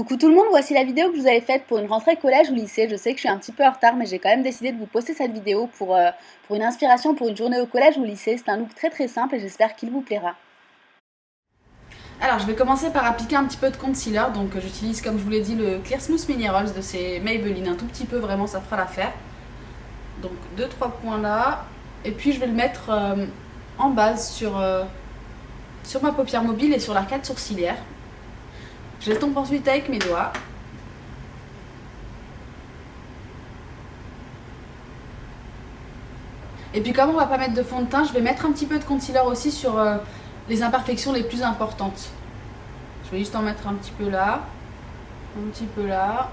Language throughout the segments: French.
Coucou tout le monde, voici la vidéo que je vous avais faite pour une rentrée collège ou lycée. Je sais que je suis un petit peu en retard, mais j'ai quand même décidé de vous poster cette vidéo pour une inspiration pour une journée au collège ou au lycée. C'est un look très très simple et j'espère qu'il vous plaira. Alors je vais commencer par appliquer un petit peu de concealer. Donc j'utilise, comme je vous l'ai dit, le Clear Smooth Minerals de chez Maybelline. Un tout petit peu, vraiment, ça fera l'affaire. Donc 2-3 points là. Et puis je vais le mettre en base sur ma paupière mobile et sur l'arcade sourcilière. J'estompe ensuite avec mes doigts. Et puis comme on va pas mettre de fond de teint, je vais mettre un petit peu de concealer aussi sur les imperfections les plus importantes. Je vais juste en mettre un petit peu là, un petit peu là,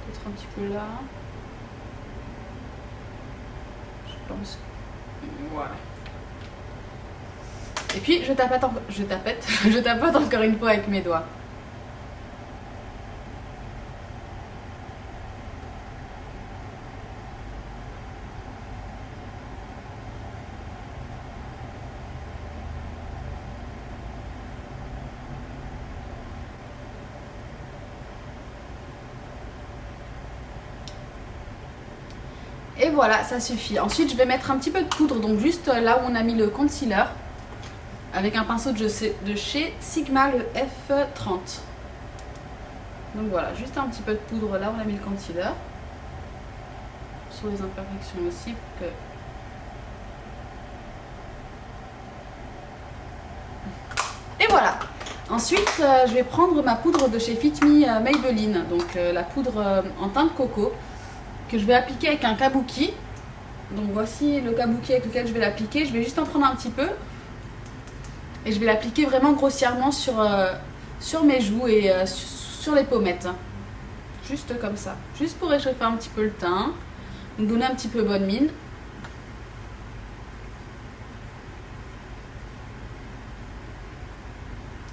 peut-être un petit peu là. Je pense. Voilà. Et puis je tapote encore une fois avec mes doigts. Et voilà, ça suffit. Ensuite, je vais mettre un petit peu de poudre, donc juste là où on a mis le concealer, avec un pinceau de chez Sigma, le F30. Donc voilà, juste un petit peu de poudre là où on a mis le concealer. Sur les imperfections aussi, pour que... Et voilà. Ensuite, je vais prendre ma poudre de chez Fit Me Maybelline, donc la poudre en teinte coco, que je vais appliquer avec un kabuki. Donc voici le kabuki avec lequel je vais l'appliquer. Je vais juste en prendre un petit peu et je vais l'appliquer vraiment grossièrement sur mes joues et sur les pommettes. Juste comme ça. Juste pour réchauffer un petit peu le teint. Donc donner un petit peu bonne mine.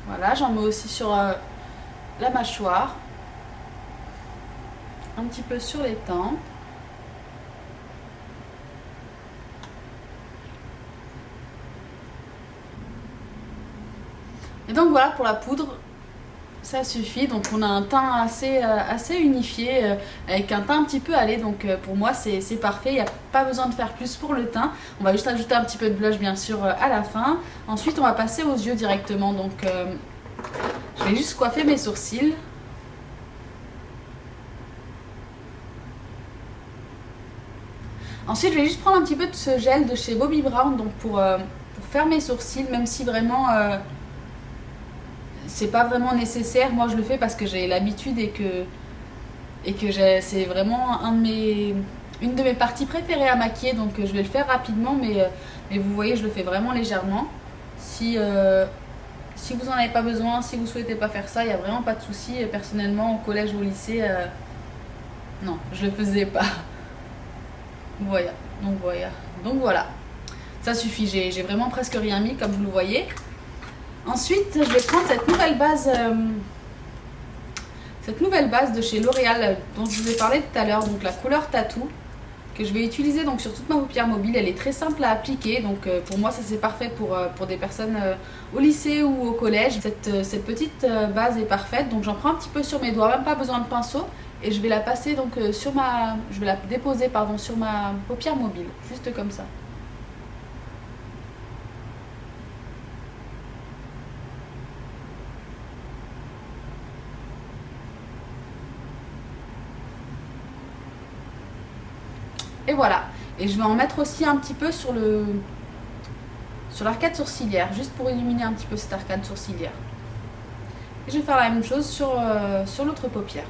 Voilà, j'en mets aussi sur la mâchoire. Un petit peu sur les tempes. Et donc voilà pour la poudre, ça suffit. Donc on a un teint assez unifié, avec un teint un petit peu allé. Donc pour moi c'est parfait, il n'y a pas besoin de faire plus pour le teint. On va juste ajouter un petit peu de blush bien sûr à la fin. Ensuite on va passer aux yeux directement. Donc je vais juste coiffer mes sourcils. Ensuite je vais juste prendre un petit peu de ce gel de chez Bobbi Brown, donc pour faire mes sourcils, même si vraiment... c'est pas vraiment nécessaire. Moi je le fais parce que j'ai l'habitude et que c'est vraiment une de mes parties préférées à maquiller, donc je vais le faire rapidement, mais vous voyez je le fais vraiment légèrement. Si vous en avez pas besoin, si vous souhaitez pas faire ça, il n'y a vraiment pas de souci. Personnellement au collège ou au lycée, non, je le faisais pas. Voilà, donc voilà, ça suffit. J'ai vraiment presque rien mis comme vous le voyez. Ensuite, je vais prendre cette nouvelle base de chez L'Oréal dont je vous ai parlé tout à l'heure, donc la couleur Tattoo, que je vais utiliser donc sur toute ma paupière mobile. Elle est très simple à appliquer, donc pour moi ça c'est parfait pour des personnes au lycée ou au collège. Cette petite base est parfaite, donc j'en prends un petit peu sur mes doigts, même pas besoin de pinceau, et je vais la passer donc je vais la déposer sur ma paupière mobile, juste comme ça. Et voilà. Et je vais en mettre aussi un petit peu sur l'arcade sourcilière, juste pour illuminer un petit peu cette arcade sourcilière. Et je vais faire la même chose sur l'autre paupière.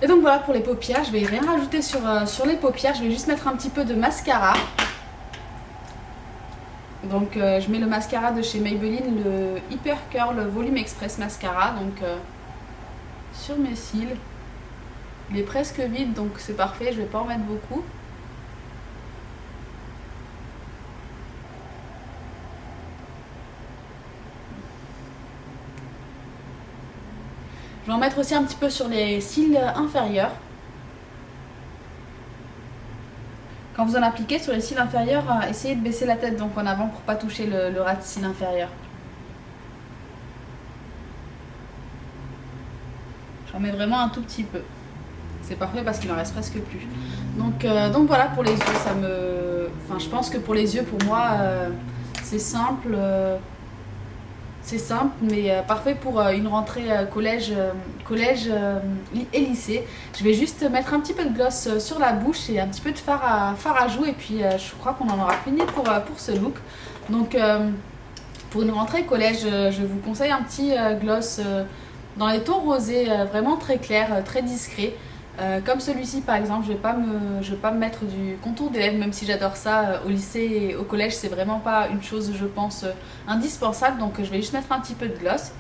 Et donc voilà pour les paupières. Je vais rien rajouter sur les paupières. Je vais juste mettre un petit peu de mascara. Donc je mets le mascara de chez Maybelline, le Hyper Curl Volume Express Mascara, donc sur mes cils. Il est presque vide, donc c'est parfait, je vais pas en mettre beaucoup. Je vais vais en mettre aussi un petit peu sur les cils inférieurs. Quand vous en appliquez sur les cils inférieurs, essayez de baisser la tête donc en avant pour pas toucher le ras de cils inférieur. J'en mets vraiment un tout petit peu. C'est parfait parce qu'il en reste presque plus. Donc voilà pour les yeux, je pense que pour les yeux, pour moi, c'est simple. C'est simple, mais parfait pour une rentrée collège et lycée. Je vais juste mettre un petit peu de gloss sur la bouche et un petit peu de fard à joues. Et puis je crois qu'on en aura fini pour ce look. Donc pour une rentrée collège, je vous conseille un petit gloss dans les tons rosés, vraiment très clair, très discret. Comme celui-ci par exemple, je vais pas me mettre du contour des lèvres, même si j'adore ça au lycée et au collège, c'est vraiment pas une chose je pense indispensable, donc je vais juste mettre un petit peu de gloss.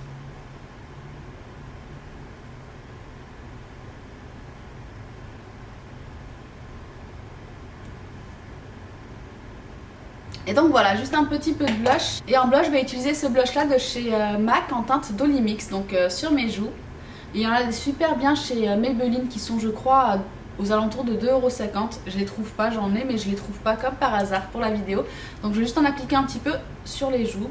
Et donc voilà, juste un petit peu de blush. Et en blush, je vais utiliser ce blush là de chez MAC en teinte Dolly-Mix, donc sur mes joues. Il y en a des super bien chez Maybelline qui sont, je crois, aux alentours de 2,50 €. Je les trouve pas, j'en ai, mais je les trouve pas comme par hasard pour la vidéo. Donc je vais juste en appliquer un petit peu sur les joues.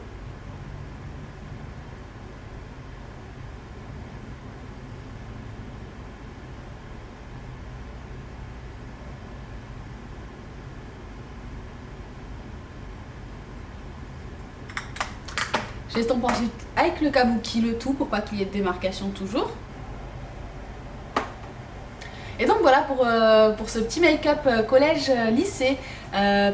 J'estompe ensuite avec le kabuki le tout pour pas qu'il y ait de démarcation toujours. Et donc voilà pour ce petit make-up collège-lycée.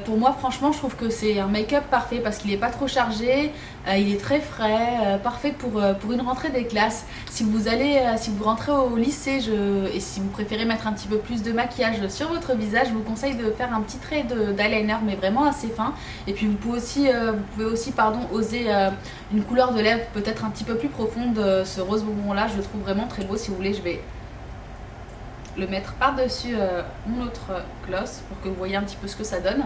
Pour moi franchement je trouve que c'est un make-up parfait parce qu'il n'est pas trop chargé, il est très frais, parfait pour une rentrée des classes. Si vous rentrez au lycée et si vous préférez mettre un petit peu plus de maquillage sur votre visage, je vous conseille de faire un petit trait d'eyeliner mais vraiment assez fin. Et puis vous pouvez aussi oser une couleur de lèvres peut-être un petit peu plus profonde. Ce rose bonbon là je le trouve vraiment très beau. Si vous voulez je vais le mettre par-dessus mon autre gloss pour que vous voyez un petit peu ce que ça donne.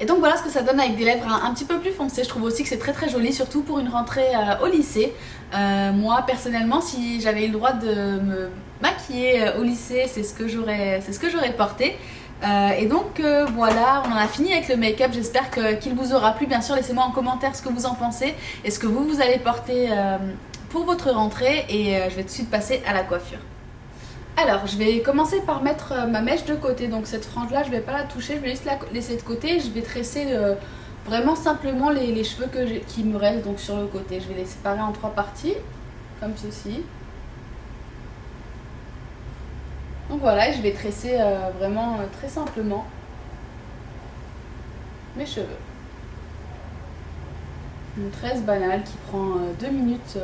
Et donc voilà ce que ça donne avec des lèvres un petit peu plus foncées. Je trouve aussi que c'est très très joli, surtout pour une rentrée au lycée. Moi personnellement, si j'avais eu le droit de me maquiller au lycée, c'est ce que j'aurais porté. Et donc voilà, on en a fini avec le make-up. J'espère qu'il vous aura plu. Bien sûr, laissez-moi en commentaire ce que vous en pensez et ce que vous allez porter pour votre rentrée, et je vais tout de suite passer à la coiffure. Alors je vais commencer par mettre ma mèche de côté, donc cette frange là je vais pas la toucher, je vais juste la laisser de côté. Je vais tresser vraiment simplement les cheveux qui me restent donc sur le côté. Je vais les séparer en 3 parties comme ceci. Donc voilà, et je vais tresser vraiment très simplement mes cheveux. Une tresse banale qui prend 2 minutes.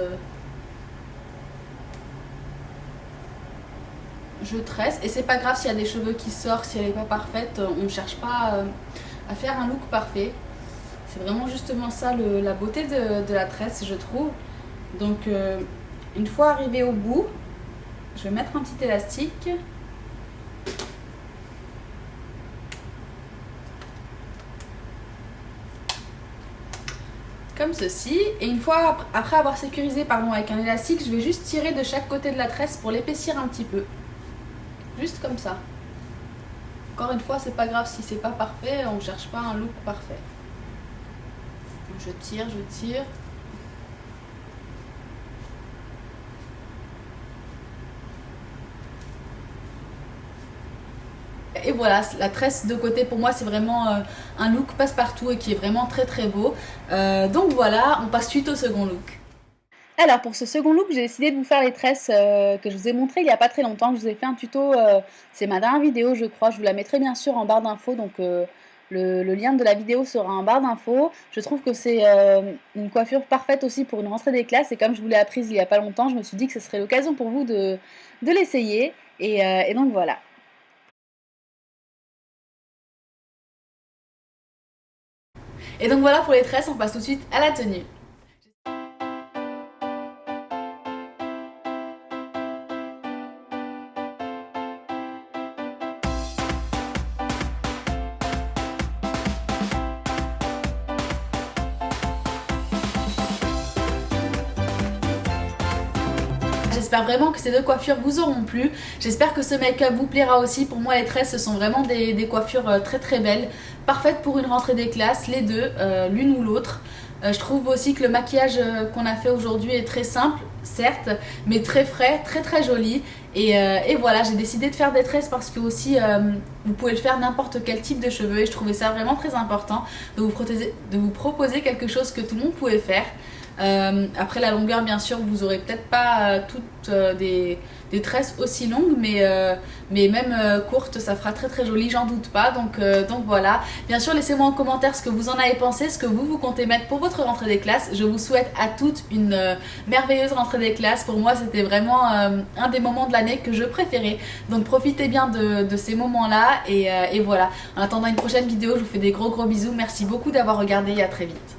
Je tresse, et c'est pas grave s'il y a des cheveux qui sortent, si elle n'est pas parfaite, on ne cherche pas à faire un look parfait. C'est vraiment justement ça la beauté de la tresse, je trouve. Donc une fois arrivé au bout, je vais mettre un petit élastique. Comme ceci, et une fois après avoir sécurisé avec un élastique, je vais juste tirer de chaque côté de la tresse pour l'épaissir un petit peu. Juste comme ça. Encore une fois, c'est pas grave si c'est pas parfait, on cherche pas un look parfait. Je tire. Et voilà, la tresse de côté pour moi c'est vraiment un look passe-partout et qui est vraiment très très beau. Donc voilà, on passe suite au second look. Alors pour ce second look, j'ai décidé de vous faire les tresses que je vous ai montré il n'y a pas très longtemps. Je vous ai fait un tuto, c'est ma dernière vidéo je crois, je vous la mettrai bien sûr en barre d'infos, donc le lien de la vidéo sera en barre d'infos. Je trouve que c'est une coiffure parfaite aussi pour une rentrée des classes, et comme je vous l'ai apprise il n'y a pas longtemps, je me suis dit que ce serait l'occasion pour vous de l'essayer, et donc voilà. Et donc voilà pour les tresses, on passe tout de suite à la tenue. j'espère vraiment que ces deux coiffures vous auront plu. J'espère que ce make-up vous plaira aussi. Pour moi les tresses ce sont vraiment des coiffures très très belles, parfaites pour une rentrée des classes, les deux, l'une ou l'autre. Je trouve aussi que le maquillage qu'on a fait aujourd'hui est très simple, certes, mais très frais, très très joli. Et voilà, j'ai décidé de faire des tresses parce que aussi vous pouvez le faire n'importe quel type de cheveux et je trouvais ça vraiment très important de vous proposer quelque chose que tout le monde pouvait faire. Après la longueur, bien sûr, vous aurez peut-être pas toutes des tresses aussi longues, mais même courtes, ça fera très très joli, j'en doute pas. Donc voilà. Bien sûr, laissez-moi en commentaire ce que vous en avez pensé, ce que vous comptez mettre pour votre rentrée des classes. Je vous souhaite à toutes une merveilleuse rentrée des classes. Pour moi, c'était vraiment un des moments de l'année que je préférais. Donc profitez bien de ces moments-là et voilà. En attendant une prochaine vidéo, je vous fais des gros bisous. Merci beaucoup d'avoir regardé et à très vite.